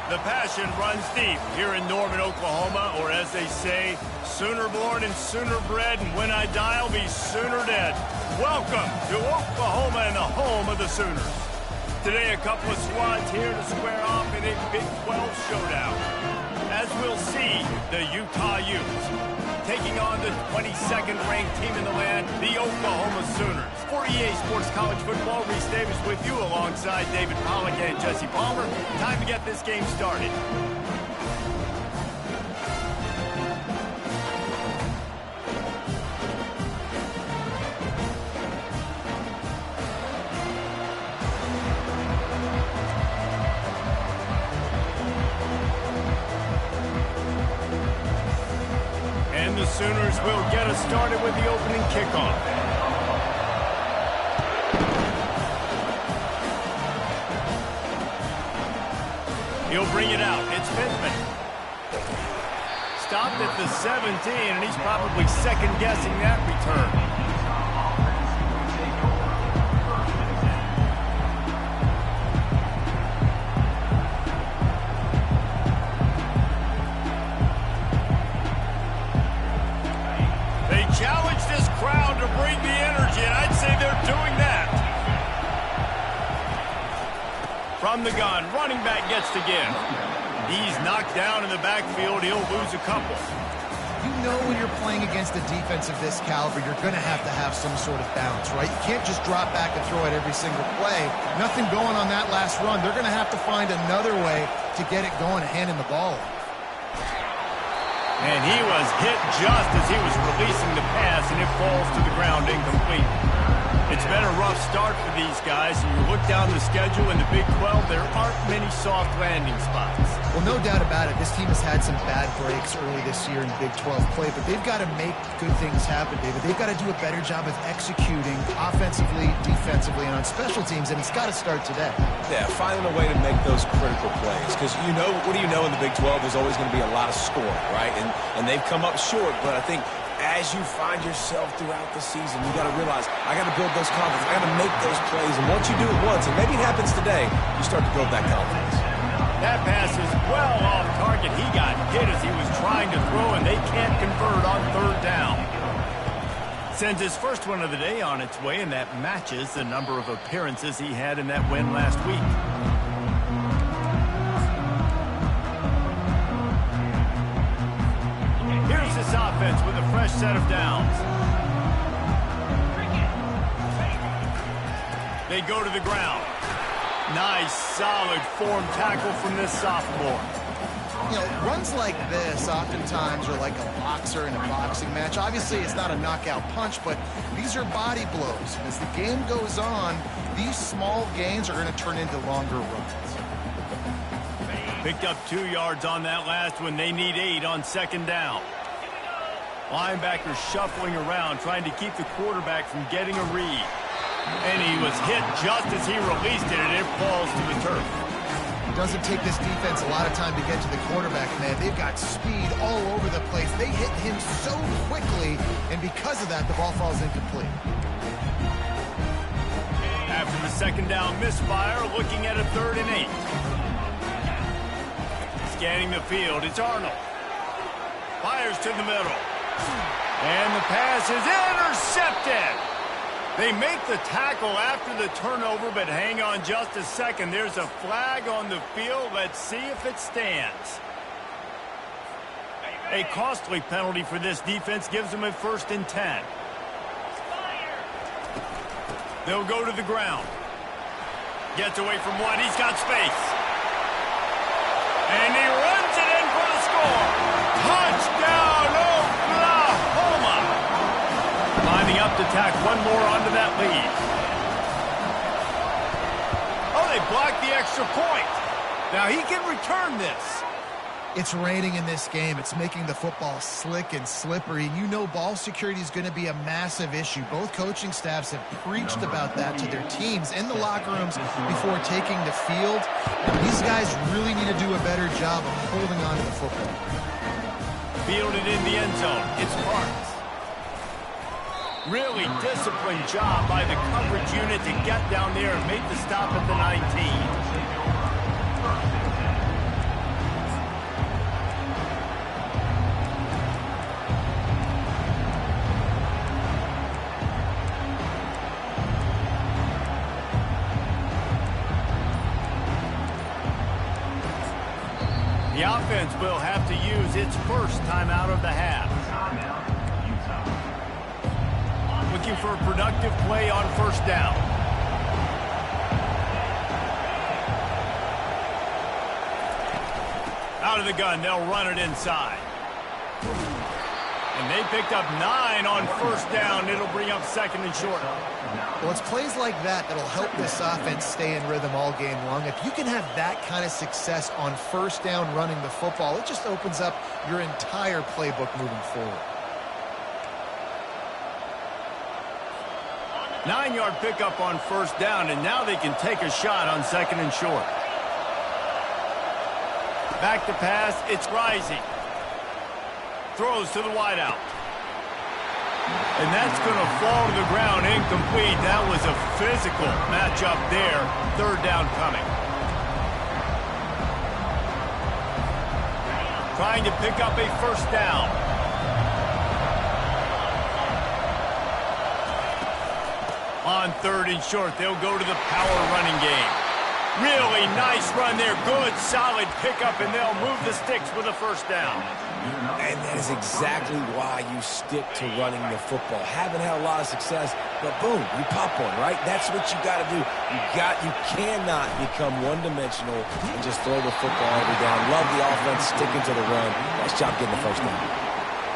The passion runs deep here in Norman, Oklahoma, or as they say, sooner born and sooner bred, and when I die, I'll be sooner dead. Welcome to Oklahoma and the home of the Sooners. Today, a couple of squads here to square off in a Big 12 showdown. As we'll see, the Utah Utes taking on the 22nd ranked team in the land, the Oklahoma Sooners. For EA Sports College Football, Reese Davis with you alongside David Pollack and Jesse Palmer. Time to get this game started. And the Sooners will get us started with the opening kickoff. He'll bring it out. It's Pittman. Stopped at the 17, and he's probably second-guessing that return. They challenge this crowd to bring the energy, and I'd say they're doing that. From the gun, running back gets to give. He's knocked down in the backfield. He'll lose a couple. You know when you're playing against a defense of this caliber, you're going to have some sort of bounce, right? You can't just drop back and throw it every single play. Nothing going on that last run. They're going to have to find another way to get it going and handing the ball off. And he was hit just as he was releasing the pass, and it falls to the ground incomplete. It's been a rough start for these guys, and you look down the schedule in the Big 12, there aren't many soft landing spots. Well, no doubt about it. This team has had some bad breaks early this year in Big 12 play, but they've got to make good things happen, David. They've got to do a better job of executing offensively, defensively, and on special teams, and it's got to start today. Yeah, finding a way to make those critical plays, because what do you know in the Big 12? There's always going to be a lot of scoring, right? And they've come up short, but I think as you find yourself throughout the season, you got to realize, I got to build those confidence. I got to make those plays. And once you do it once, and maybe it happens today, you start to build that confidence. That pass is well off target. He got hit as he was trying to throw, and they can't convert on third down. Sends his first one of the day on its way, and that matches the number of appearances he had in that win last week. Here's this offense with a fresh set of downs. They go to the ground. Nice, solid form tackle from this sophomore. You know, runs like this oftentimes are like a boxer in a boxing match. Obviously, it's not a knockout punch, but these are body blows. As the game goes on, these small gains are going to turn into longer runs. Picked up 2 yards on that last one. They need 8 on second down. Linebacker shuffling around, trying to keep the quarterback from getting a read. And he was hit just as he released it, and it falls to the turf. It doesn't take this defense a lot of time to get to the quarterback, man. They've got speed all over the place. They hit him so quickly, and because of that, the ball falls incomplete. After the second down misfire, looking at a 3rd and 8. Scanning the field, it's Arnold. Fires to the middle. And the pass is intercepted. They make the tackle after the turnover, but hang on just a second. There's a flag on the field. Let's see if it stands. A costly penalty for this defense gives them a 1st and 10. They'll go to the ground. Gets away from one. He's got space. And he runs it in for the score. Touchdown, Oklahoma! Lining up to tack one more onto that lead. Oh, they blocked the extra point. Now he can return this. It's raining in this game. It's making the football slick and slippery. And you know ball security is going to be a massive issue. Both coaching staffs have preached about that to their teams in the locker rooms before taking the field. And these guys really need to do a better job of holding on to the football. Fielded in the end zone. It's Parks. Really disciplined job by the coverage unit to get down there and make the stop at the 19. The offense will have to use its first timeout of the half. Looking for a productive play on first down. Out of the gun, they'll run it inside. And they picked up 9 on first down. It'll bring up second and short. Well, it's plays like that that'll help this offense stay in rhythm all game long. If you can have that kind of success on first down running the football, it just opens up your entire playbook moving forward. 9-yard pickup on first down, and now they can take a shot on second and short. Back to pass, it's Rising. Throws to the wideout. And that's going to fall to the ground incomplete. That was a physical matchup there. Third down coming. Trying to pick up a first down. On third and short, they'll go to the power running game. Really nice run there. Good, solid pickup, and they'll move the sticks with a first down. And that is exactly why you stick to running the football. Haven't had a lot of success, but boom, you pop one, right? That's what you got to do. You cannot become one-dimensional and just throw the football every down. Love the offense, sticking to the run. Nice job getting the first down.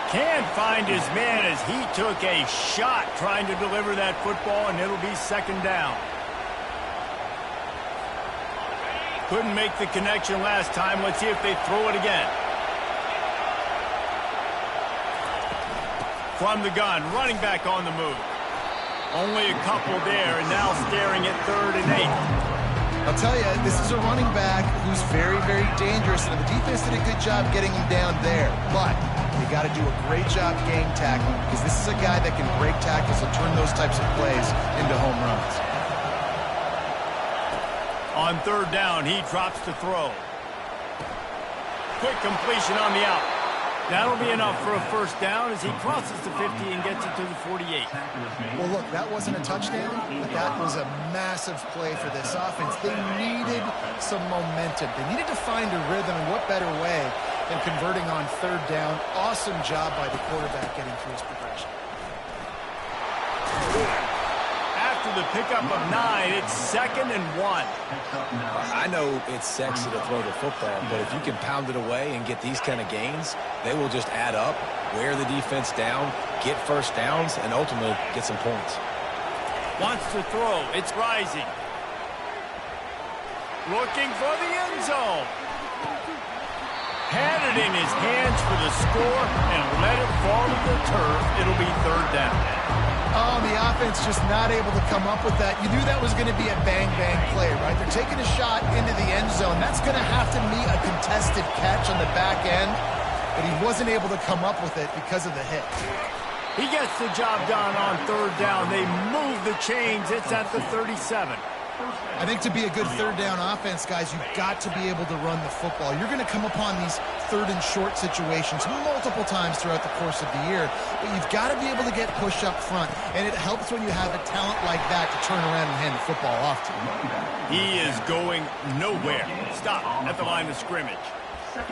Can't find his man as he took a shot trying to deliver that football, and it'll be second down. Couldn't make the connection last time. Let's see if they throw it again. From the gun, running back on the move. Only a couple there, and now staring at 3rd and 8. I'll tell you, this is a running back who's very, very dangerous, and the defense did a good job getting him down there. But you got to do a great job game tackling, because this is a guy that can break tackles and turn those types of plays into home runs. On third down, he drops to throw. Quick completion on the out. That'll be enough for a first down as he crosses the 50 and gets it to the 48. Well, look, that wasn't a touchdown, but that was a massive play for this offense. They needed some momentum. They needed to find a rhythm, and what better way than converting on third down. Awesome job by the quarterback getting through his progression. After the pickup of 9, it's 2nd and 1. I know it's sexy to throw the football, but if you can pound it away and get these kind of gains, they will just add up, wear the defense down, get first downs, and ultimately get some points. Wants to throw. It's Rising. Looking for the end zone. Had it in his hands for the score and let it fall to the turf. It'll be third down. Oh, the offense just not able to come up with that. You knew that was going to be a bang-bang play, right? They're taking a shot into the end zone. That's going to have to meet a contested catch on the back end, but he wasn't able to come up with it because of the hit. He gets the job done on third down. They move the chains. It's at the 37. I think to be a good third down offense, guys, you've got to be able to run the football. You're going to come upon these third and short situations multiple times throughout the course of the year, but you've got to be able to get push up front, and it helps when you have a talent like that to turn around and hand the football off to. He is going nowhere. Stop at the line of scrimmage.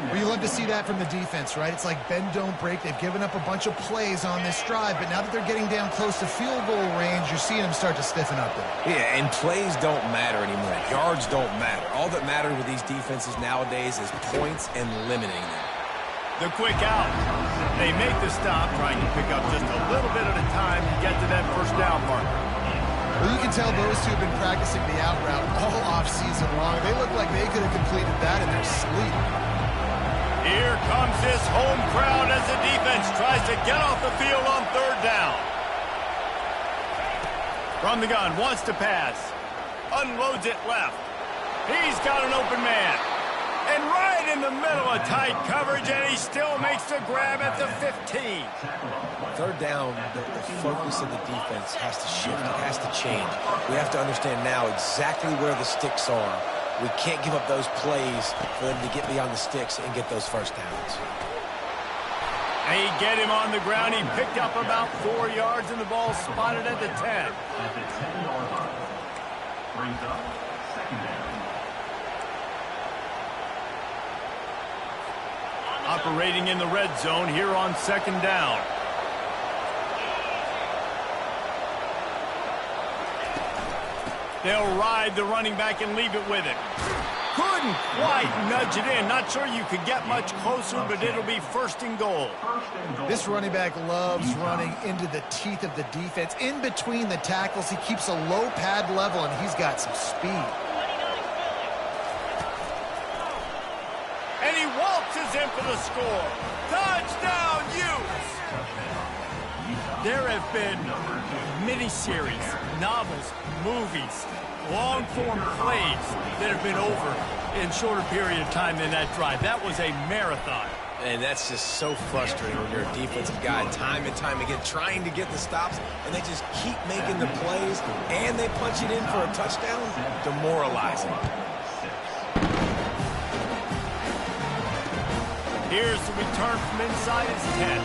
Well, you love to see that from the defense, right? It's like bend, don't break. They've given up a bunch of plays on this drive, but now that they're getting down close to field goal range, you're seeing them start to stiffen up there. Yeah, and plays don't matter anymore. Yards don't matter. All that matters with these defenses nowadays is points and limiting them. The quick out. They make the stop, trying to pick up just a little bit at a time to get to that first down marker. Well, you can tell those two have been practicing the out route all off-season long. They look like they could have completed that in their sleep. Here comes this home crowd as the defense tries to get off the field on third down. From the gun, wants to pass. Unloads it left. He's got an open man. And right in the middle of tight coverage, and he still makes the grab at the 15. Third down, the focus of the defense has to shift. It has to change. We have to understand now exactly where the sticks are. We can't give up those plays for them to get beyond the sticks and get those first downs. They get him on the ground. He picked up about 4 yards, and the ball spotted at the 10. operating in the red zone here on second down. They'll ride the running back and leave it with it. Couldn't quite nudge it in. Not sure you could get much closer, but it'll be first and goal. This running back loves running into the teeth of the defense. In between the tackles, he keeps a low pad level, and he's got some speed. And he waltzes in for the score. Touchdown, Utes! There have been miniseries, novels, movies, long-form plays that have been over in shorter period of time than that drive. That was a marathon. And that's just so frustrating when you're a defensive guy time and time again trying to get the stops, and they just keep making the plays, and they punch it in for a touchdown. Demoralizing. Here's the return from inside his 10.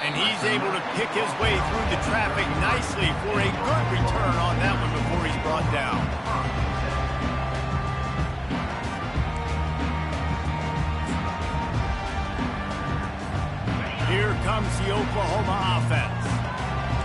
And he's able to pick his way through the traffic nicely for a good return on that one before he's brought down. Here comes the Oklahoma offense.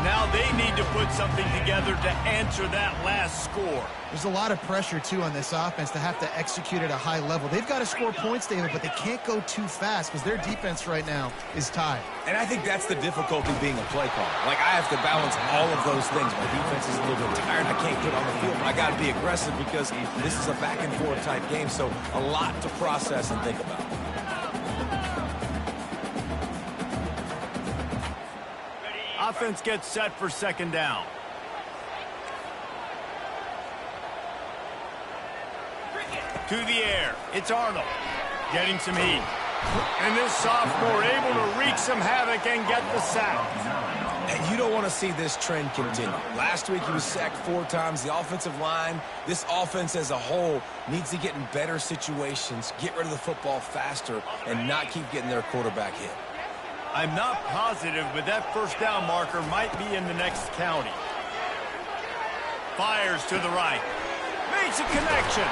Now they need to put something together to answer that last score. There's a lot of pressure, too, on this offense to have to execute at a high level. They've got to score points, David, but they can't go too fast because their defense right now is tied. And I think that's the difficulty being a play caller. Like, I have to balance all of those things. My defense is a little bit tired. I can't get on the field, but I got to be aggressive because this is a back-and-forth type game, so a lot to process and think about. Offense gets set for second down. To the air. It's Arnold. Getting some heat. And this sophomore able to wreak some havoc and get the sack. And you don't want to see this trend continue. Last week he was sacked 4 times. The offensive line, this offense as a whole, needs to get in better situations, get rid of the football faster, and not keep getting their quarterback hit. I'm not positive, but that first down marker might be in the next county. Fires to the right. Makes a connection.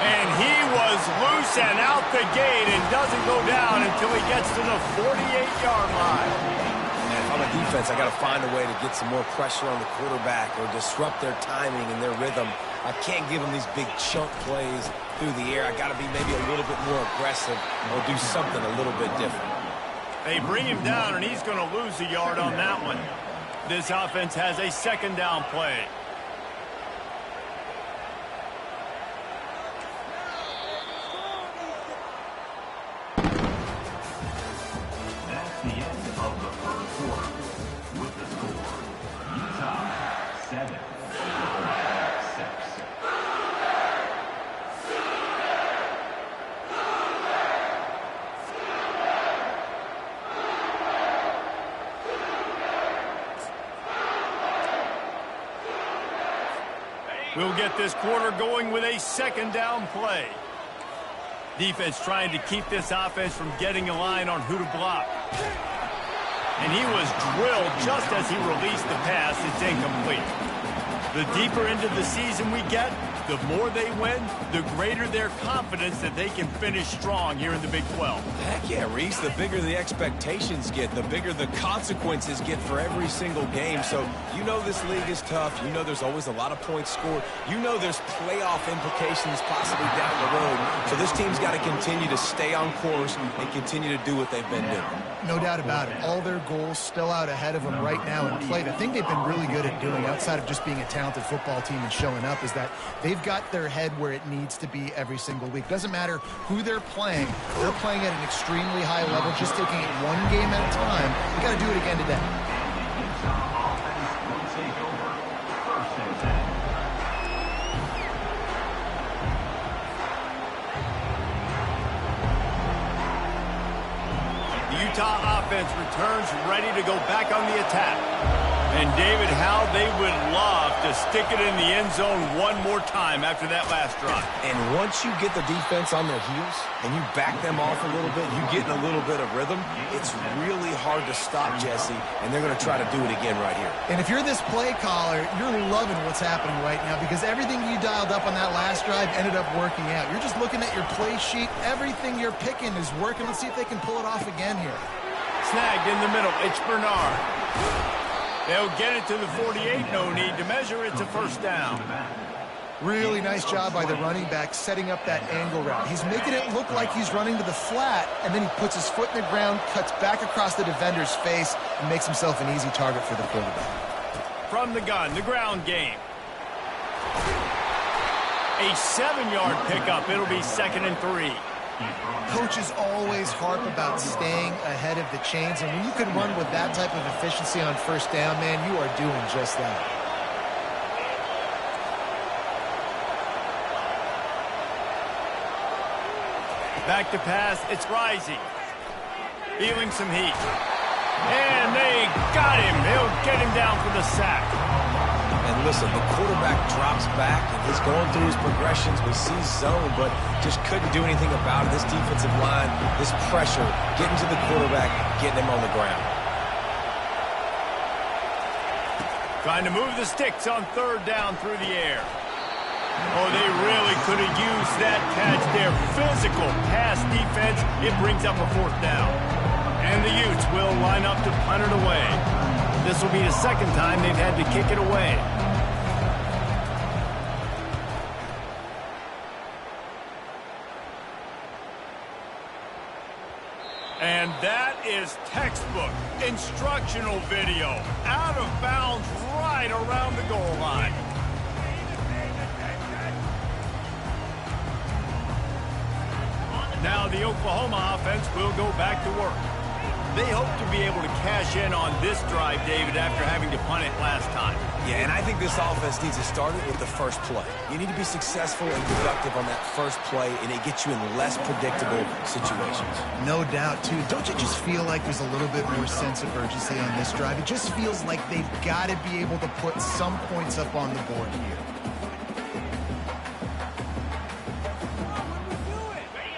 And he was loose and out the gate and doesn't go down until he gets to the 48-yard line. And if I'm a defense, I got to find a way to get some more pressure on the quarterback or disrupt their timing and their rhythm. I can't give them these big chunk plays through the air. I got to be maybe a little bit more aggressive or do something a little bit different. They bring him down, and he's going to lose a yard on that one. This offense has a second down play. That's the end of the first quarter. With the score, Utah 7, Oklahoma 6. We'll get this quarter going with a second down play. Defense trying to keep this offense from getting a line on who to block. And he was drilled just as he released the pass. It's incomplete. The deeper into the season we get, the more they win, the greater their confidence that they can finish strong here in the Big 12. Heck yeah, Reese. The bigger the expectations get, the bigger the consequences get for every single game. So you know this league is tough. You know there's always a lot of points scored. You know there's playoff implications possibly down the road. So this team's got to continue to stay on course and continue to do what they've been doing. No doubt about it. All their goals still out ahead of them right now in play. The thing they've been really good at doing, outside of just being a talented football team and showing up, is that they've got their head where it needs to be every single week. Doesn't matter who they're playing at an extremely high level, just taking it one game at a time. We got to do it again today. Utah offense will take over. First and 10. The Utah offense returns ready to go back on the attack. And, David, how they would love to stick it in the end zone one more time after that last drive. And once you get the defense on their heels and you back them off a little bit, you get in a little bit of rhythm, it's really hard to stop, Jesse, and they're going to try to do it again right here. And if you're this play caller, you're loving what's happening right now because everything you dialed up on that last drive ended up working out. You're just looking at your play sheet. Everything you're picking is working. Let's see if they can pull it off again here. Snagged in the middle. It's Bernard. They'll get it to the 48. No need to measure. It's a first down. Really nice job by the running back setting up that angle route. He's making it look like he's running to the flat, and then he puts his foot in the ground, cuts back across the defender's face, and makes himself an easy target for the quarterback. From the gun, the ground game. A 7-yard pickup. It'll be 2nd and 3. Coaches always harp about staying ahead of the chains, and when you can run with that type of efficiency on first down, man, you are doing just that. Back to pass, it's Rising. Feeling some heat. And they got him. They'll get him down for the sack. And listen, the quarterback drops back, and he's going through his progressions. We see zone, but just couldn't do anything about it. This defensive line, this pressure, getting to the quarterback, getting him on the ground. Trying to move the sticks on 3rd down through the air. Oh, they really could have used that catch there. Physical pass defense. It brings up a 4th down. And the Utes will line up to punt it away. This will be the 2nd time they've had to kick it away. And that is textbook instructional video. Out of bounds right around the goal line. Now the Oklahoma offense will go back to work. They hope to be able to cash in on this drive, David, after having to punt it last time. Yeah, and I think this offense needs to start it with the first play. You need to be successful and productive on that first play, and it gets you in less predictable situations. No doubt, too. Don't you just feel like there's a little bit more sense of urgency on this drive? It just feels like they've got to be able to put some points up on the board here.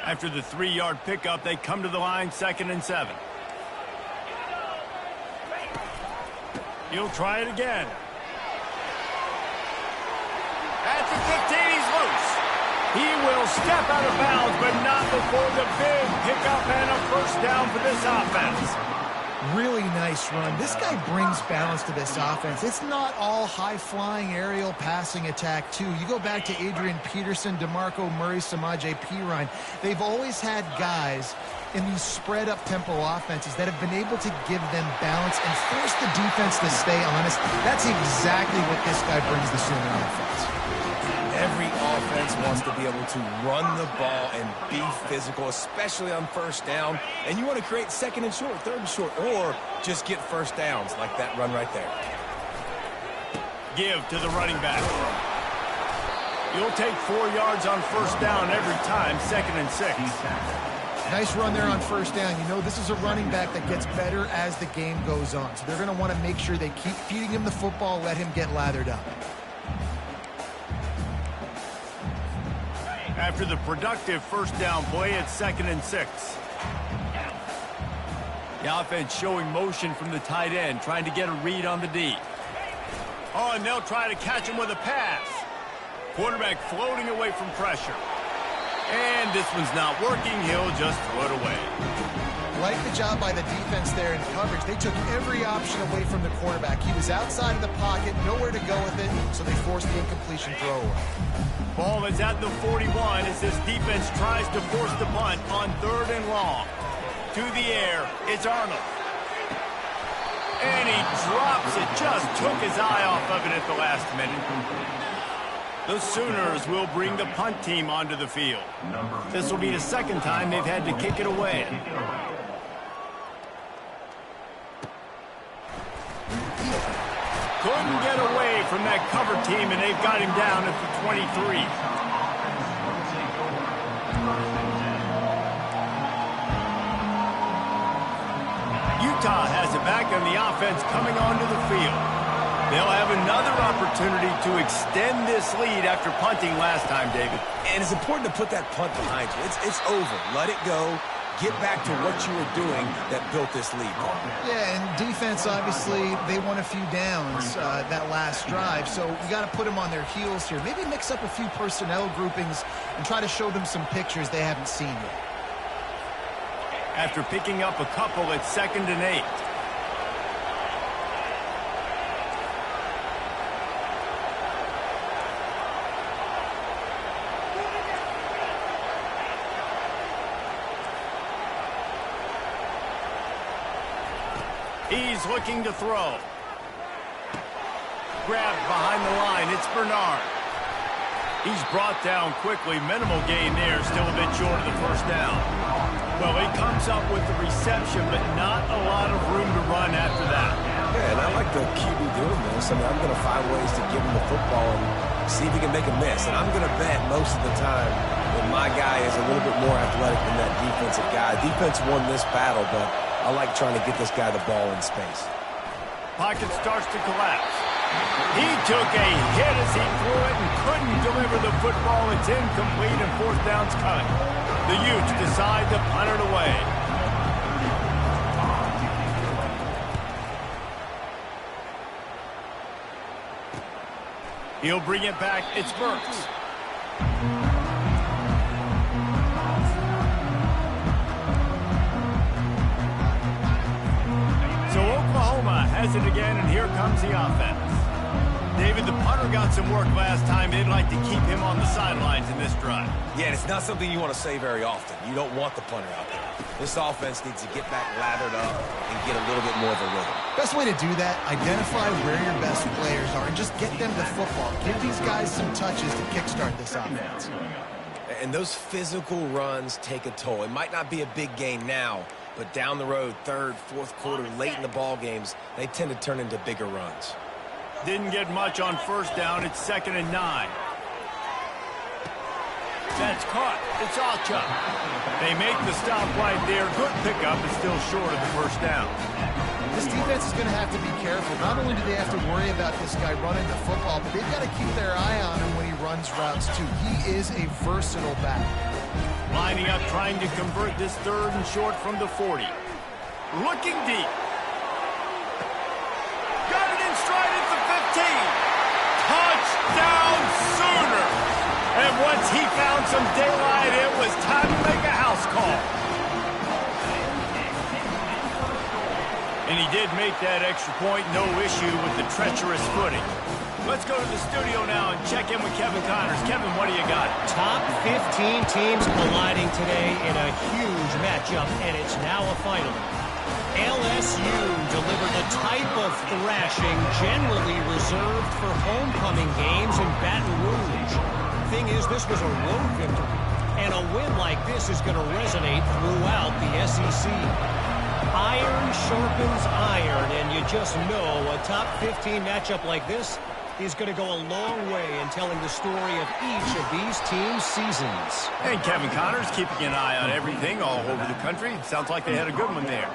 After the 3-yard pickup, they come to the line, 2nd and 7. He'll try it again. At the 15, he's loose. He will step out of bounds, but not before the big pickup and a first down for this offense. Really nice run. This guy brings balance to this offense. It's not all high-flying aerial passing attack, too. You go back to Adrian Peterson, DeMarco Murray, Samaje Perine. They've always had guys in these spread-up tempo offenses that have been able to give them balance and force the defense to stay honest. That's exactly what this guy brings the Sooner offense. Every offense wants to be able to run the ball and be physical, especially on first down. And you want to create 2nd and short, 3rd and short, or just get first downs like that run right there. Give to the running back. You'll take 4 yards on first down every time, 2nd and 6. Nice run there on first down. You know, this is a running back that gets better as the game goes on. So they're going to want to make sure they keep feeding him the football, let him get lathered up. After the productive first down play, it's 2nd and 6. The offense showing motion from the tight end, trying to get a read on the D. Oh, and they'll try to catch him with a pass. Quarterback floating away from pressure. And this one's not working. He'll just throw it away. Like the job by the defense there in coverage. They took every option away from the quarterback. He was outside of the pocket, nowhere to go with it, so they forced the incompletion throw away. Ball is at the 41 as this defense tries to force the punt on 3rd and long. To the air, it's Arnold. And he drops it, just took his eye off of it at the last minute. The Sooners will bring the punt team onto the field. This will be the 2nd time they've had to kick it away. Couldn't get away from that cover team, and they've got him down at the 23. Utah has it back on the offense coming onto the field. They'll have another opportunity to extend this lead after punting last time, David. And it's important to put that punt behind you. It's over. Let it go. Get back to what you were doing that built this lead. Yeah, and defense, obviously, they won a few downs that last drive, so you got to put them on their heels here. Maybe mix up a few personnel groupings and try to show them some pictures they haven't seen yet. After picking up a couple, it's 2nd and 8. He's looking to throw. Grabbed behind the line. It's Bernard. He's brought down quickly. Minimal gain there. Still a bit short of the first down. Well, he comes up with the reception, but not a lot of room to run after that. Yeah, and I like the QB doing this. I mean, I'm going to find ways to give him the football and see if he can make a miss. And I'm going to bet most of the time that my guy is a little bit more athletic than that defensive guy. Defense won this battle, but I like trying to get this guy the ball in space. Pocket starts to collapse. He took a hit as he threw it and couldn't deliver the football. It's incomplete and 4th down's cut. The Utes decide to punt it away. He'll bring it back. It's Burks. So Oklahoma has it again, and here comes the offense. David, the punter got some work last time. They'd like to keep him on the sidelines in this drive. Yeah, and it's not something you want to say very often. You don't want the punter out there. This offense needs to get back lathered up and get a little bit more of a rhythm. Best way to do that, identify where your best players are and just get them the football. Give these guys some touches to kickstart this offense. And those physical runs take a toll. It might not be a big gain now, but down the road, 3rd, 4th quarter, late in the ball games, they tend to turn into bigger runs. Didn't get much on 1st down. It's 2nd and 9. That's caught. It's Alchuk. They make the stop right there. Good pickup, but still short of the 1st down. This defense is going to have to be careful. Not only do they have to worry about this guy running the football, but they've got to keep their eye on him when he runs routes, too. He is a versatile back. Lining up, trying to convert this 3rd and short from the 40. Looking deep. Got it in stride at the 15. Touchdown Sooners. And once he found some daylight, it was time to make a house call. And he did make that extra point. No issue with the treacherous footing. Let's go to the studio now and check in with Kevin Connors. Kevin, what do you got? Top 15 teams colliding today in a huge matchup, and it's now a final. LSU delivered a type of thrashing generally reserved for homecoming games in Baton Rouge. Thing is, this was a road victory, and a win like this is going to resonate throughout the SEC. Iron sharpens iron, and you just know a top 15 matchup like this is going to go a long way in telling the story of each of these teams' seasons. And Kevin Connors keeping an eye on everything all over the country. Sounds like they had a good one there.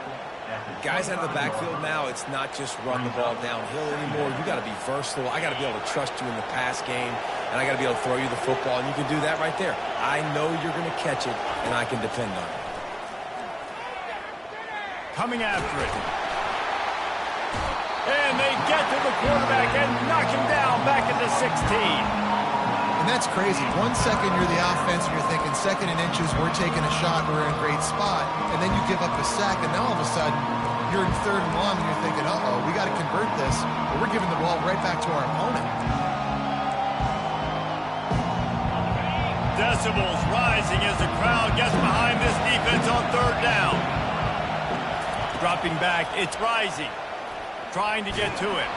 Guys out of the backfield now, it's not just run the ball downhill anymore. You got to be versatile. I got to be able to trust you in the pass game, and I got to be able to throw you the football, and you can do that right there. I know you're going to catch it, and I can depend on it. Coming after it. And they get to the quarterback and knock him down back at the 16. And that's crazy. 1 second you're the offense and you're thinking 2nd and inches, we're taking a shot, we're in a great spot. And then you give up a sack, and now all of a sudden you're in 3rd and 1 and you're thinking, uh-oh, we got to convert this. But we're giving the ball right back to our opponent. Decibels rising as the crowd gets behind this defense on 3rd down. Dropping back, it's rising. Trying to get to it.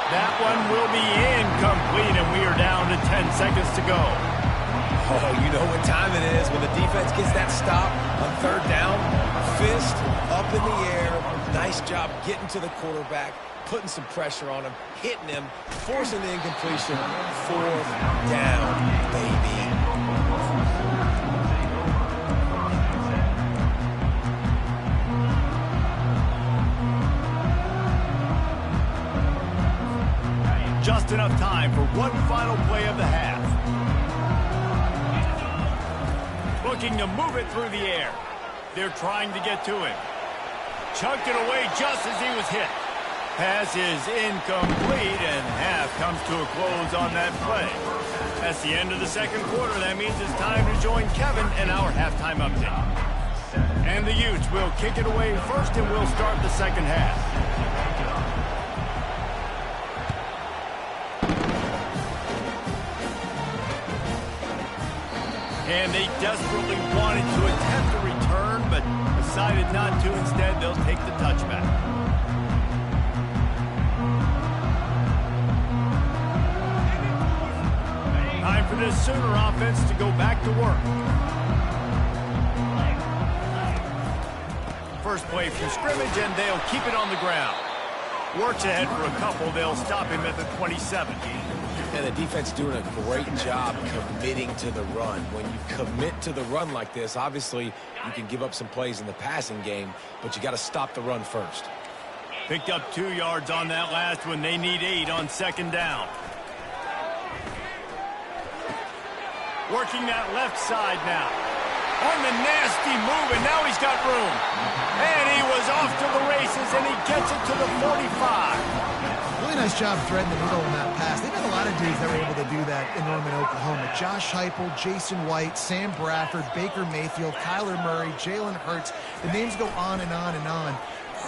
That one will be incomplete, and we are down to 10 seconds to go. Oh, you know what time it is when the defense gets that stop on 3rd down. Fist up in the air. Nice job getting to the quarterback, putting some pressure on him, hitting him, forcing the incompletion. 4th down, baby. just enough time for one final play of the half. Looking to move it through the air. They're trying to get to him. Chucked it away just as he was hit. Pass is incomplete, and half comes to a close on that play. That's the end of the second quarter. That means it's time to join Kevin in our halftime update. And the Utes will kick it away first, and we'll start the second half. And they desperately wanted to attempt a return, but decided not to. Instead, they'll take the touchback. Time for this Sooner offense to go back to work. First play from scrimmage, and they'll keep it on the ground. Works ahead for a couple. They'll stop him at the 27. And the defense doing a great job committing to the run. When you commit to the run like this, obviously you can give up some plays in the passing game, but you got to stop the run first. Picked up 2 yards on that last one. They need 8 on second down. Working that left side now. On the nasty move, and now he's got room. And he was off to the races, and he gets it to the 45. Really nice job threading the middle on that pass. They've got a lot of dudes that were able to do that in Norman, Oklahoma. Josh Heupel, Jason White, Sam Bradford, Baker Mayfield, Kyler Murray, Jalen Hurts. The names go on and on and on.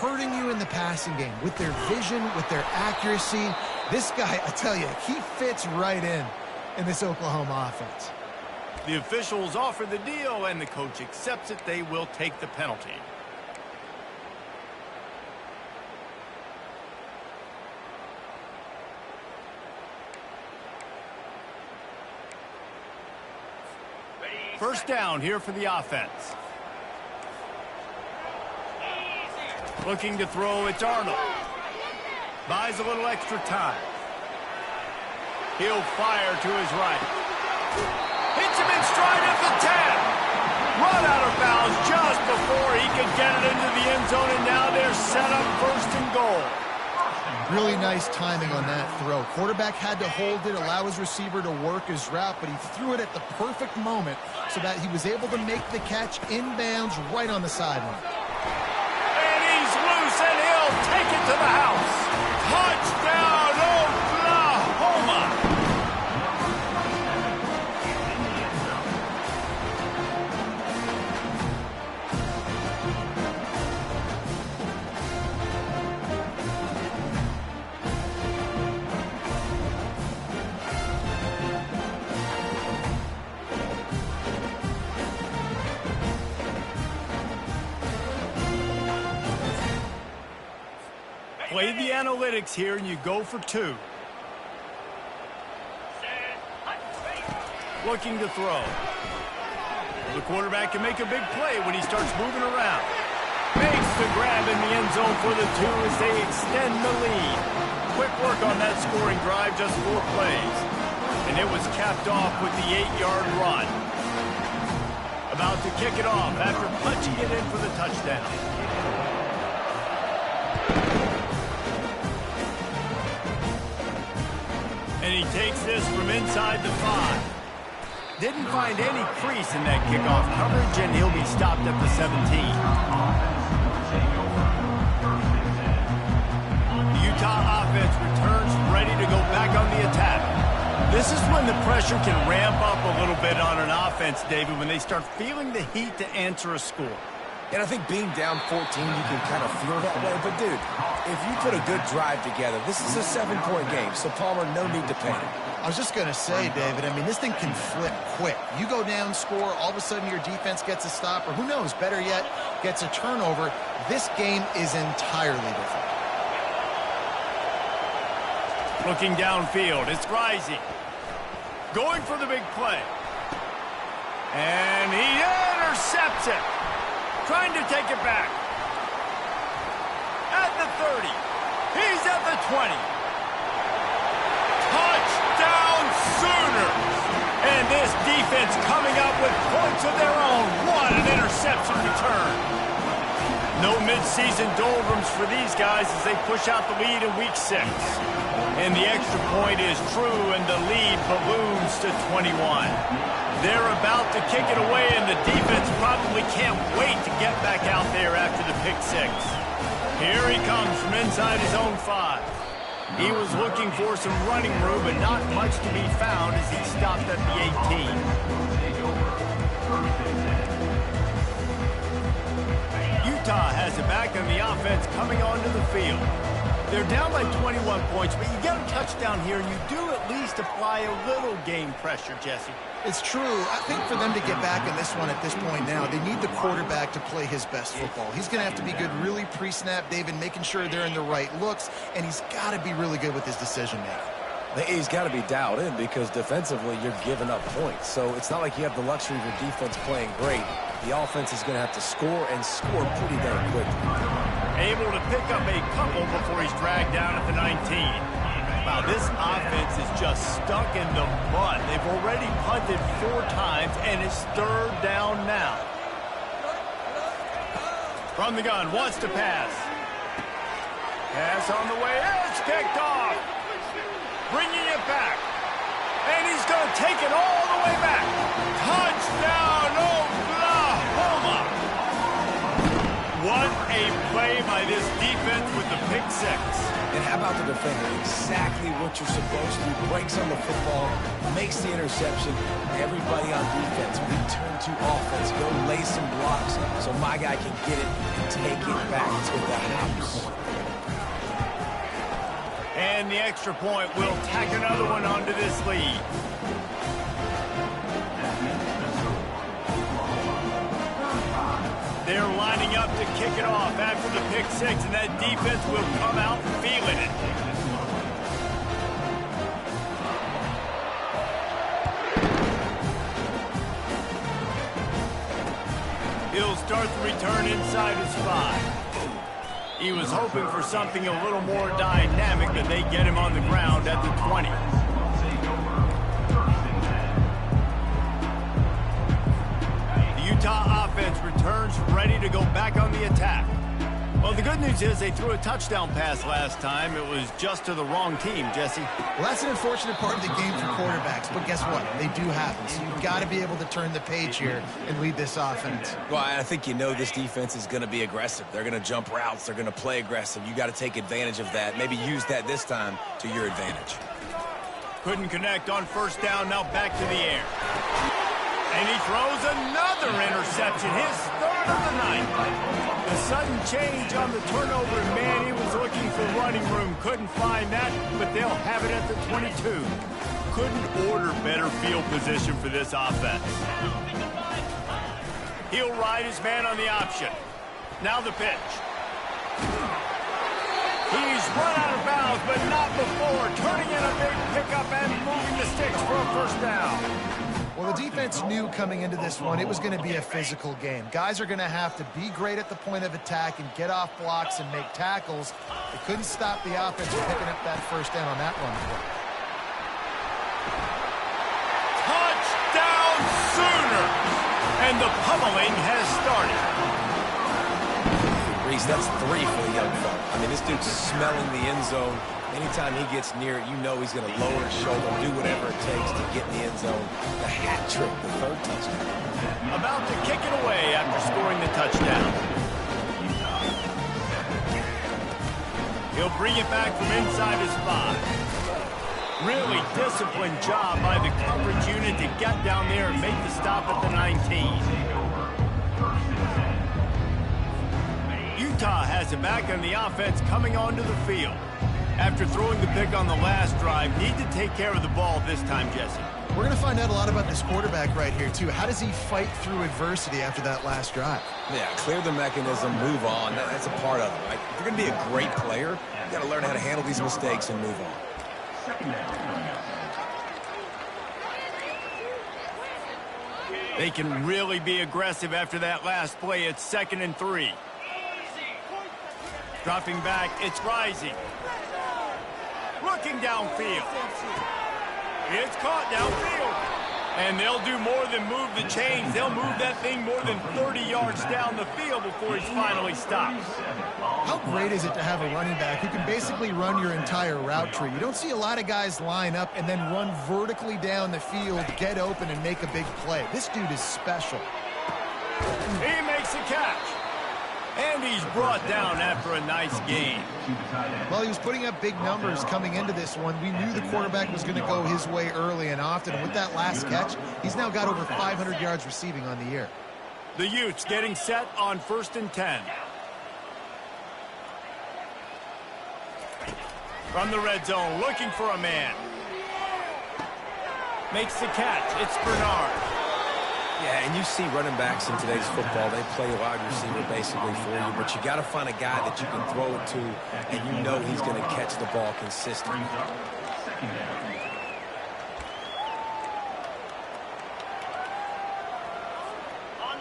Hurting you in the passing game with their vision, with their accuracy. This guy, I tell you, he fits right in this Oklahoma offense. The officials offer the deal, and the coach accepts it. They will take the penalty. First down here for the offense. Looking to throw, it's Arnold. Buys a little extra time. He'll fire to his right. Hits him in stride at the 10. Run out of bounds just before he could get it into the end zone, and now they're set up first and goal. Really nice timing on that throw. Quarterback had to hold it, allow his receiver to work his route, but he threw it at the perfect moment so that he was able to make the catch inbounds right on the sideline. And he's loose, and he'll take it to the house. Touchdown, Oklahoma! Play the analytics here, and you go for 2. Looking to throw. The quarterback can make a big play when he starts moving around. Makes the grab in the end zone for the 2 as they extend the lead. Quick work on that scoring drive, just 4 plays. And it was capped off with the 8-yard run. About to kick it off after punching it in for the touchdown. And he takes this from inside the 5. Didn't find any crease in that kickoff coverage, and he'll be stopped at the 17. The Utah offense returns ready to go back on the attack. This is when the pressure can ramp up a little bit on an offense, David, when they start feeling the heat to answer a score. And I think being down 14, you can kind of feel that way. But, dude, if you put a good drive together, this is a 7-point game, so Palmer, no need to panic. I was just going to say, David, I mean, this thing can flip quick. You go down, score, all of a sudden your defense gets a stop, or who knows, better yet, gets a turnover. This game is entirely different. Looking downfield, it's Rising. Going for the big play. And he intercepts it. Trying to take it back. At the 30. He's at the 20. Touchdown Sooners. And this defense coming up with points of their own. What an interception return. No midseason doldrums for these guys as they push out the lead in week 6. And the extra point is true, and the lead balloons to 21. They're about to kick it away, and the defense probably can't wait to get back out there after the pick 6. Here he comes from inside his own 5. He was looking for some running room, but not much to be found as he stopped at the 18. Utah has it back on the offense coming onto the field. They're down by 21 points, but you get a touchdown here, and you do at least apply a little game pressure, Jesse. It's true. I think for them to get back in this one at this point now, they need the quarterback to play his best football. He's going to have to be good really pre-snap, David, making sure they're in the right looks, and he's got to be really good with his decision-making. He's got to be dialed in because defensively you're giving up points. So it's not like you have the luxury of your defense playing great. The offense is going to have to score and score pretty darn quickly. Able to pick up a couple before he's dragged down at the 19. Wow, this offense is just stuck in the mud. They've already punted 4 times, and it's 3rd down now. From the gun, wants to pass. Pass on the way, it's picked off. Bringing it back. And he's going to take it all the way back. Touchdown, Oklahoma! What a play by this defense with the pick 6. And how about the defender? Exactly what you're supposed to. Breaks on the football, makes the interception. Everybody on defense, return to offense. Go lay some blocks so my guy can get it and take it back to the house. And the extra point will tack another one onto this lead. They're lining up to kick it off after the pick 6, and that defense will come out feeling it. He'll start the return inside his 5. He was hoping for something a little more dynamic, but they get him on the ground at the 20. The Utah offense returns ready to go back on the attack. Well, the good news is they threw a touchdown pass last time. It was just to the wrong team, Jesse. Well, that's an unfortunate part of the game for quarterbacks, but guess what? They do happen, so you've got to be able to turn the page here and lead this offense. Well, I think you know this defense is going to be aggressive. They're going to jump routes. They're going to play aggressive. You got to take advantage of that. Maybe use that this time to your advantage. Couldn't connect on 1st down, now back to the air. And he throws another interception, his 3rd of the night. The sudden change on the turnover, man, he was looking for running room. Couldn't find that, but they'll have it at the 22. Couldn't order better field position for this offense. He'll ride his man on the option. Now the pitch. He's run out of bounds, but not before. Turning in a big pickup and moving the sticks for a 1st down. Well, the defense knew coming into this one it was going to be a physical game. Guys are going to have to be great at the point of attack and get off blocks and make tackles. They couldn't stop the offense from picking up that 1st down on that run. Touchdown Sooners! And the pummeling has started. Reese, that's 3 for the young fella. I mean, this dude's smelling the end zone. Anytime he gets near it, you know he's going to lower his shoulder, do whatever it takes to get in the end zone. The hat trick, the 3rd touchdown. About to kick it away after scoring the touchdown. He'll bring it back from inside his 5. Really disciplined job by the coverage unit to get down there and make the stop at the 19. Utah has it back on the offense coming onto the field. After throwing the pick on the last drive, need to take care of the ball this time, Jesse. We're going to find out a lot about this quarterback right here, too. How does he fight through adversity after that last drive? Yeah, clear the mechanism, move on. That's a part of it, right? If you're going to be a great player, you got to learn how to handle these mistakes and move on. They can really be aggressive after that last play. It's 2nd and 3. Dropping back, it's Rising. Looking downfield. It's caught downfield. And they'll do more than move the chains. They'll move that thing more than 30 yards down the field before he's finally stopped. How great is it to have a running back who can basically run your entire route tree? You don't see a lot of guys line up and then run vertically down the field, get open, and make a big play. This dude is special. He makes a catch. And he's brought down after a nice gain. Well, he was putting up big numbers coming into this one. We knew the quarterback was going to go his way early and often. And with that last catch, he's now got over 500 yards receiving on the year. The Utes getting set on 1st and 10. From the red zone, looking for a man. Makes the catch. It's Bernard. Yeah, and you see running backs in today's football, they play a wide receiver basically for you, but you got to find a guy that you can throw it to, and you know he's going to catch the ball consistently.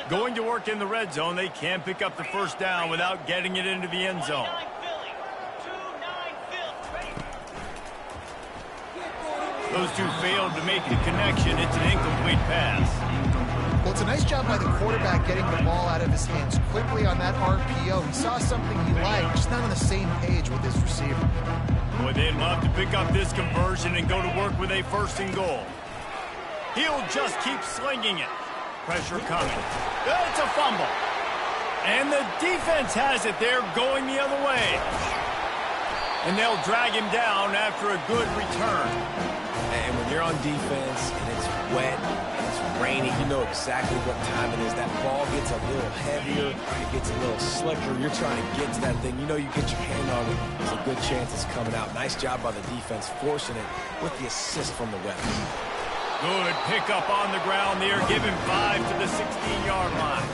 Going to work in the red zone, they can't pick up the first down without getting it into the end zone. Those two failed to make the connection. It's an incomplete pass. Well, it's a nice job by the quarterback getting the ball out of his hands quickly on that RPO. He saw something he liked, just not on the same page with his receiver. Boy, they'd love to pick up this conversion and go to work with a 1st and goal. He'll just keep slinging it. Pressure coming. It's a fumble. And the defense has it there going the other way. And they'll drag him down after a good return. And when you're on defense and it's wet and it's raining, you know exactly what time it is. That ball gets a little heavier, it gets a little slicker. You're trying to get to that thing. You know you get your hand on it, there's a good chance it's coming out. Nice job by the defense forcing it with the assist from the weapon. Good pickup on the ground there. Give him 5 to the 16-yard line.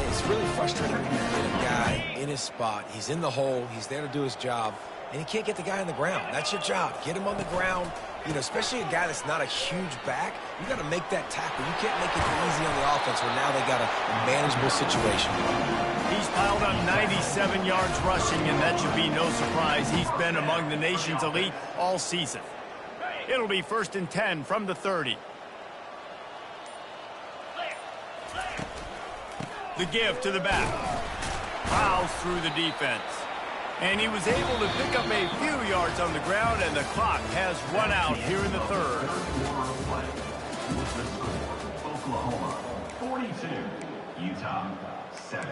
It's really frustrating when you get a guy in his spot. He's in the hole. He's there to do his job. And he can't get the guy on the ground. That's your job. Get him on the ground. You know, especially a guy that's not a huge back. You got to make that tackle. You can't make it easy on the offense where now they got a manageable situation. He's piled up 97 yards rushing, and that should be no surprise. He's been among the nation's elite all season. It'll be 1st and 10 from the 30. The give to the back. Plows through the defense. And he was able to pick up a few yards on the ground, and the clock has run out here in the 3rd. Oklahoma 42, Utah 7.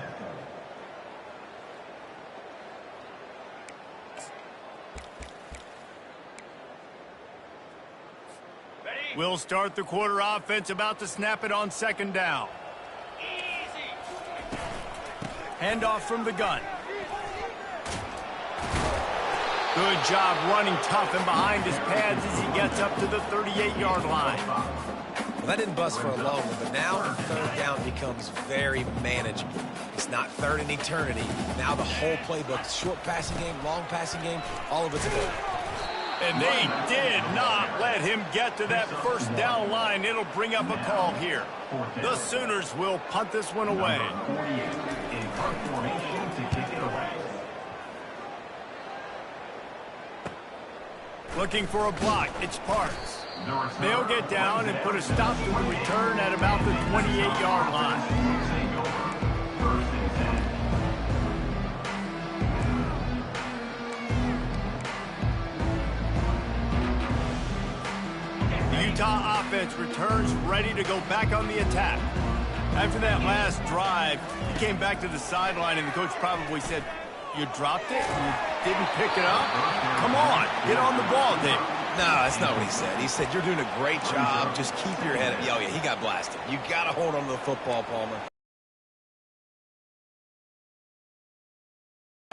We'll start the quarter offense, about to snap it on 2nd down. Handoff from the gun. Good job running tough and behind his pads as he gets up to the 38-yard line. Well, that didn't bust for a long one, but now 3rd down becomes very manageable. It's not 3rd and eternity. Now the whole playbook, short passing game, long passing game, all of it's available. And they did not let him get to that 1st down line. It'll bring up a call here. The Sooners will punt this one away. In punt formation to kick it away. Looking for a block. It's Parks. They'll get down and put a stop to the return at about the 28-yard line. The Utah offense returns ready to go back on the attack. After that last drive, he came back to the sideline, and the coach probably said, "You dropped it? You didn't pick it up? Come on, get on the ball, Dave." No, that's not what he said. He said, "You're doing a great job. Just keep your head up." Oh, yeah, he got blasted. You got to hold on to the football, Palmer.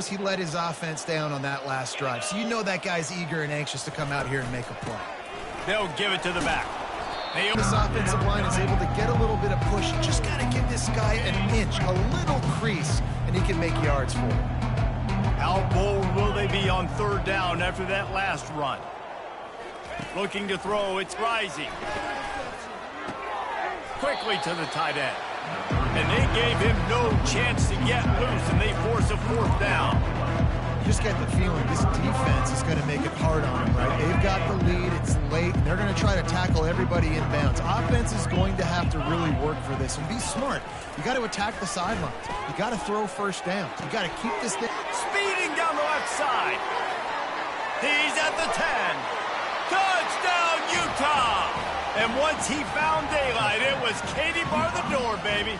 He let his offense down on that last drive. So you know that guy's eager and anxious to come out here and make a play. They'll give it to the back. This offensive line is able to get a little bit of push. You just got to give this guy an inch, a little crease, and he can make yards for it. How bold will they be on 3rd down after that last run? Looking to throw, it's Rising. Quickly to the tight end. And they gave him no chance to get loose, and they force a 4th down. just get the feeling this defense is going to make it hard on them, right? They've got the lead. It's late, and they're going to try to tackle everybody inbounds. Offense is going to have to really work for this and be smart. You got to attack the sidelines. You got to throw first down. You got to keep this thing. Speeding down the left side. He's at the 10. Touchdown, Utah! And once he found daylight, it was Katie bar the door, baby.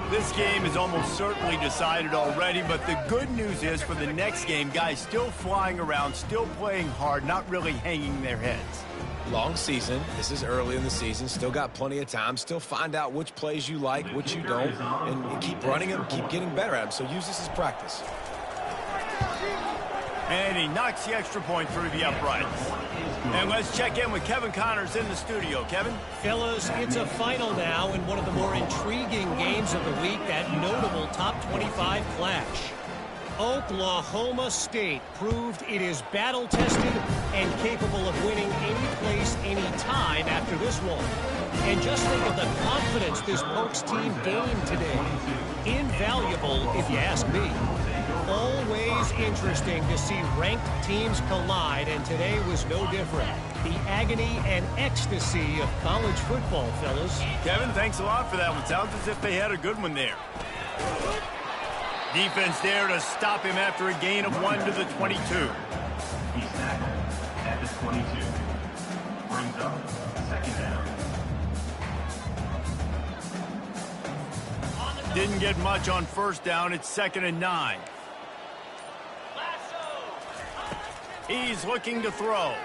This game is almost certainly decided already, but the good news is for the next game, guys still flying around, still playing hard, not really hanging their heads. Long season. This is early in the season. Still got plenty of time. Still find out which plays you like, which you don't, and keep running them, keep getting better at them. So use this as practice. And he knocks the extra point through the uprights. And let's check in with Kevin Connors in the studio. Kevin? Fellas, it's a final now in one of the more intriguing games of the week, that notable top 25 clash. Oklahoma State proved it is battle-tested and capable of winning any place, any time after this one. And just think of the confidence this Pokes team gained today. Invaluable, if you ask me. Always interesting to see ranked teams collide, and today was no different. The agony and ecstasy of college football, fellas. Kevin, thanks a lot for that one. Sounds as if they had a good one there. Defense there to stop him after a gain of 1 to the 22. He's tackled at the 22. Brings up second down. Didn't get much on first down. It's 2nd and 9. He's looking to throw.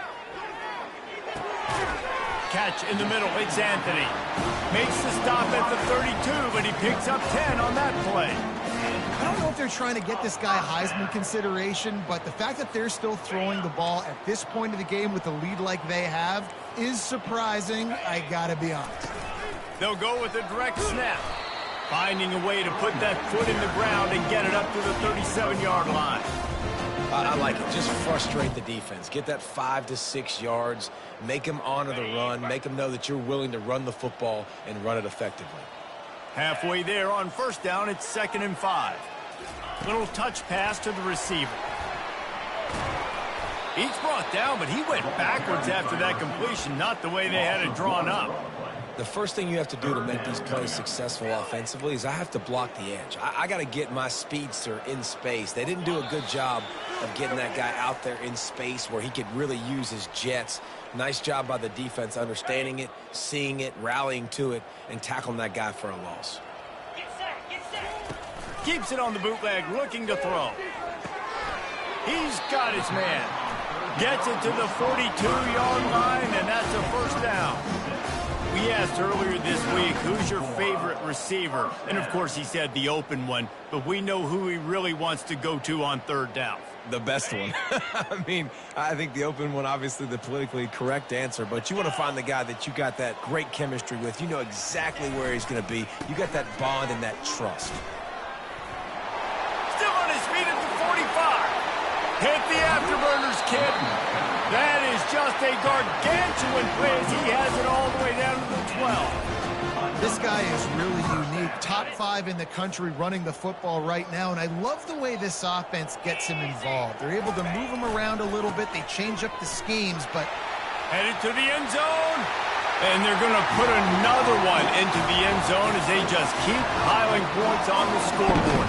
Catch in the middle. It's Anthony. Makes the stop at the 32, but he picks up 10 on that play. I don't know if they're trying to get this guy Heisman consideration, but the fact that they're still throwing the ball at this point of the game with a lead like they have is surprising, I gotta be honest. They'll go with a direct snap. Finding a way to put that foot in the ground and get it up to the 37-yard line. I like it. Just frustrate the defense. Get that 5 to 6 yards. Make them honor the run. Make them know that you're willing to run the football and run it effectively. Halfway there on first down, it's 2nd and 5. Little touch pass to the receiver. He's brought down, but he went backwards after that completion, not the way they had it drawn up. The first thing you have to do to make these plays successful offensively is I have to block the edge. I got to get my speedster in space. They didn't do a good job of getting that guy out there in space where he could really use his jets. Nice job by the defense understanding it, seeing it, rallying to it, and tackling that guy for a loss. Keeps it on the bootleg, looking to throw. He's got his man. Gets it to the 42-yard line, and that's a first down. We asked earlier this week, who's your favorite receiver? And, of course, he said the open one, but we know who he really wants to go to on third down. The best one. I mean, I think the open one, obviously the politically correct answer, but you want to find the guy that you got that great chemistry with. You know exactly where he's going to be. You got that bond and that trust. Still on his feet at the 45. Hit the afterburners, kid. That is just a gargantuan play as he has it all the way down to the 12. This guy is really unique. Top 5 in the country running the football right now, and I love the way this offense gets him involved. They're able to move him around a little bit. They change up the schemes, but... Headed to the end zone. And they're going to put another one into the end zone as they just keep piling points on the scoreboard.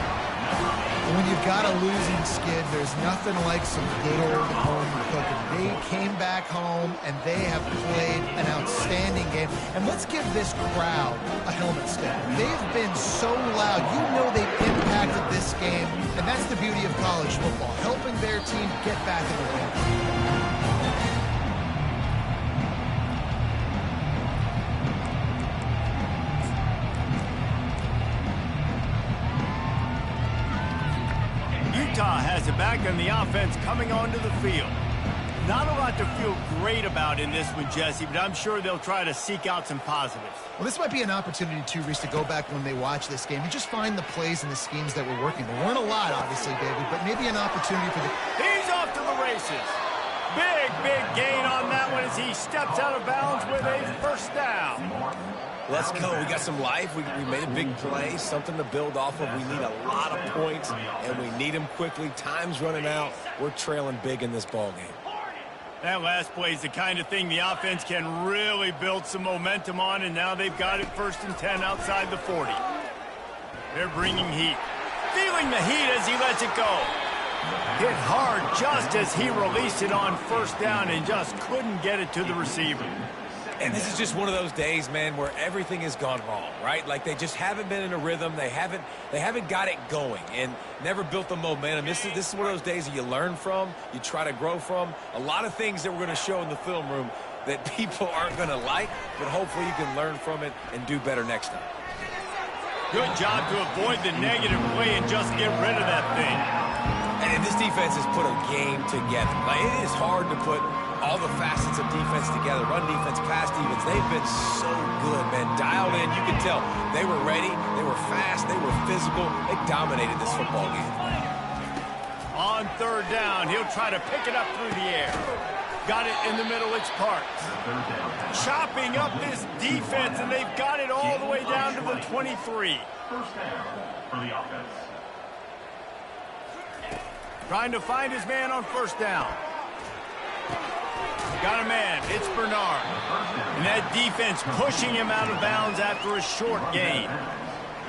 When you've got a losing skid, there's nothing like some good old home cooking. They came back home, and they have played an outstanding game. And let's give this crowd a helmet step. They've been so loud. You know they've impacted this game, and that's the beauty of college football, helping their team get back in the win. Utah has it back, and the offense coming onto the field. Not a lot to feel great about in this one, Jesse, but I'm sure they'll try to seek out some positives. Well, this might be an opportunity, too, Reese, to go back when they watch this game and just find the plays and the schemes that were working. There weren't a lot, obviously, David, but maybe an opportunity for the... He's off to the races. Big gain on that one as he steps out of bounds with a first down. Let's go. We got some life. We made a big play, something to build off of. We need a lot of points, and we need them quickly. Time's running out. We're trailing big in this ball game. That last play is the kind of thing the offense can really build some momentum on, and now they've got it 1st and 10 outside the 40. They're bringing heat. Feeling the heat as he lets it go. Hit hard just as he released it on 1st down and just couldn't get it to the receiver. And this is just one of those days, man, where everything has gone wrong, right? Like they just haven't been in a rhythm. They haven't got it going and never built the momentum. This is one of those days that you learn from, you try to grow from. A lot of things that we're going to show in the film room that people aren't going to like, but hopefully you can learn from it and do better next time. Good job to avoid the negative play and just get rid of that thing. And this defense has put a game together. Like, it is hard to put all the facets of defense together. Run defense, pass defense. They've been so good, man. Dialed in. You can tell they were ready. They were fast. They were physical. They dominated this football game. On 3rd down, he'll try to pick it up through the air. Got it in the middle. It's Parks. Chopping up this defense, and they've got it all the way down to the 23. 1st down for the offense. Trying to find his man on 1st down. Got a man. It's Bernard. And that defense pushing him out of bounds after a short gain.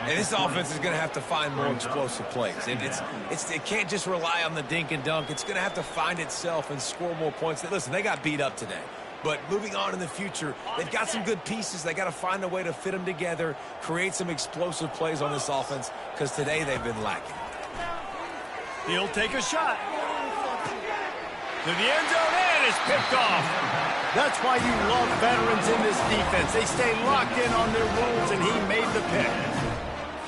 And this offense is going to have to find more explosive plays. It can't just rely on the dink and dunk. It's going to have to find itself and score more points. Listen, they got beat up today. But moving on in the future, they've got some good pieces. They got to find a way to fit them together, create some explosive plays on this offense, because today they've been lacking. He'll take a shot. To the end zone, and it's picked off. That's why you love veterans in this defense. They stay locked in on their rules, and he made the pick.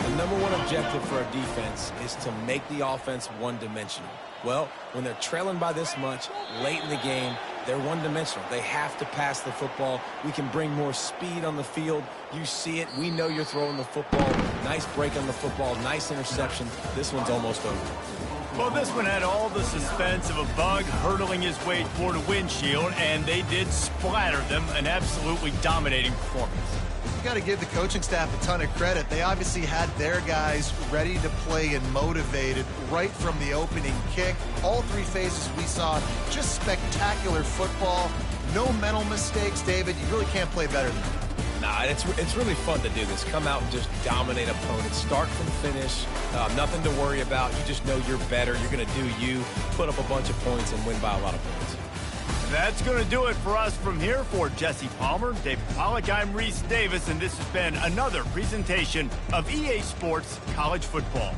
The number one objective for a defense is to make the offense one-dimensional. Well, when they're trailing by this much, late in the game, they're one-dimensional. They have to pass the football. We can bring more speed on the field. You see it. We know you're throwing the football. Nice break on the football. Nice interception. This one's almost over. Well, this one had all the suspense of a bug hurtling his way toward a windshield, and they did splatter them. An absolutely dominating performance. You got to give the coaching staff a ton of credit. They obviously had their guys ready to play and motivated right from the opening kick. All 3 phases we saw, just spectacular football. No mental mistakes, David. You really can't play better than that. Nah, it's really fun to do this. Come out and just dominate opponents. Start from finish. Nothing to worry about. You just know you're better. You're going to do you, put up a bunch of points, and win by a lot of points. That's going to do it for us from here. For Jesse Palmer, David Pollack, I'm Reese Davis, and this has been another presentation of EA Sports College Football.